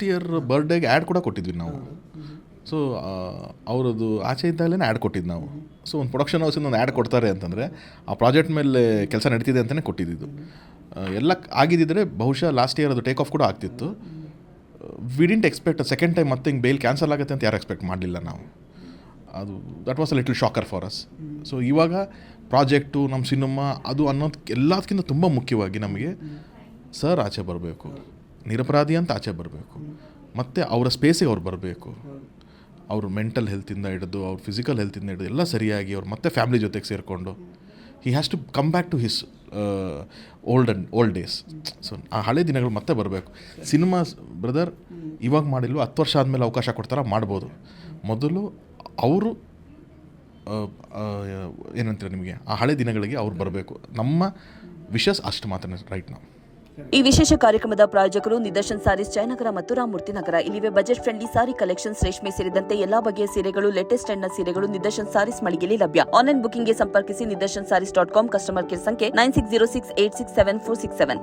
Year ಬರ್ಡೇಗೆ add ಕೂಡ ಕೊಟ್ಟಿದ್ವಿ ನಾವು. ಸೊ ಅವರದ್ದು ಆಚೆ ಇದ್ದಾಗಲೇ ಆ್ಯಡ್ ಕೊಟ್ಟಿದ್ದು ನಾವು. ಸೊ ಒಂದು ಪ್ರೊಡಕ್ಷನ್ ಹೌಸಿಂದ ಒಂದು ಆ್ಯಡ್ ಕೊಡ್ತಾರೆ ಅಂತಂದರೆ ಆ ಪ್ರಾಜೆಕ್ಟ್ ಮೇಲೆ ಕೆಲಸ ನಡೀತಿದೆ ಅಂತಲೇ ಕೊಟ್ಟಿದ್ದು. ಎಲ್ಲ ಆಗಿದ್ದಿದ್ರೆ ಬಹುಶಃ ಲಾಸ್ಟ್ ಇಯರ್ ಅದು ಟೇಕ್ ಆಫ್ ಕೂಡ ಆಗ್ತಿತ್ತು. We didn't expect second time ಮತ್ತೆ ಹಿಂಗೆ ಬೇಲ್ ಕ್ಯಾನ್ಸಲ್ ಆಗುತ್ತೆ ಅಂತ ಯಾರು ಎಕ್ಸ್ಪೆಕ್ಟ್ ಮಾಡಲಿಲ್ಲ ನಾವು. ಅದು that was a little shocker for us. So ಇವಾಗ ಪ್ರಾಜೆಕ್ಟು ನಮ್ಮ ಸಿನಿಮಾ ಅದು ಅನ್ನೋದು ಎಲ್ಲದಕ್ಕಿಂತ ತುಂಬ ಮುಖ್ಯವಾಗಿ ನಮಗೆ ಸರ್ ಆಚೆ ಬರಬೇಕು, ನಿರಪರಾಧಿ ಅಂತ ಆಚೆ ಬರಬೇಕು, ಮತ್ತು ಅವರ ಸ್ಪೇಸಿಗೆ ಅವ್ರು ಬರಬೇಕು. ಅವ್ರ ಮೆಂಟಲ್ ಹೆಲ್ತಿಂದ ಹಿಡಿದು ಅವ್ರ ಫಿಸಿಕಲ್ ಹೆಲ್ತಿಂದ ಹಿಡಿದು ಎಲ್ಲ ಸರಿಯಾಗಿ ಅವ್ರು ಮತ್ತೆ ಫ್ಯಾಮಿಲಿ ಜೊತೆಗೆ ಸೇರಿಕೊಂಡು he has to come back to his old days. So ಆ ಹಳೆ ದಿನಗಳು ಮತ್ತೆ ಬರಬೇಕು. ಸಿನಿಮಾ ಬ್ರದರ್ ಇವಾಗ ಮಾಡಿಲ್ವ 10 ವರ್ಷ ಆದಮೇಲೆ ಅವಕಾಶ ಕೊಡ್ತಾರ ಮಾಡ್ಬೋದು. ಮೊದಲು ಅವರು ಏನಂತೀರ ನಿಮಗೆ ಆ ಹಳೆ ದಿನಗಳಿಗೆ ಅವ್ರು ಬರಬೇಕು. ನಮ್ಮ ವಿಶಸ್ ಅಷ್ಟು ಮಾತ್ರ ರೈಟ್ ನಾವು. ಈ ವಿಶೇಷ ಕಾರ್ಯಕ್ರಮದ ಪ್ರಾಯೋಜಕರು ನಿದರ್ಶನ್ ಸಾರೀಸ್ ಜಯನಗರ ಮತ್ತು ರಾಮಮೂರ್ತಿ ನಗರ. ಇಲ್ಲಿವೆ ಬಜೆಟ್ ಫ್ರೆಂಡ್ಲಿ ಸಾರಿ ಕಲೆಕ್ಷನ್ಸ್, ರೇಷ್ಮೆ ಸೇರಿದಂತೆ ಎಲ್ಲಾ ಬಗೆಯ ಸೀರೆಗಳು, ಲೇಟೆಸ್ಟ್ ಟ್ರೆಂಡ್ ನ ಸೀರೆಗಳು ನಿದರ್ಶನ್ ಸಾರೀಸ್ ಮಳಿಗೆಯಲ್ಲಿ ಲಭ್ಯ. ಆನ್ಲೈನ್ ಬುಕಿಂಗ್ಗೆ ಸಂಪರ್ಕಿಸಿ. ನಿದರ್ಶನ್ ಸಾರೀಸ್ .com ಕಸ್ಟಮರ್ ಕೇರ್ ಸಂಖ್ಯೆ 9606867467.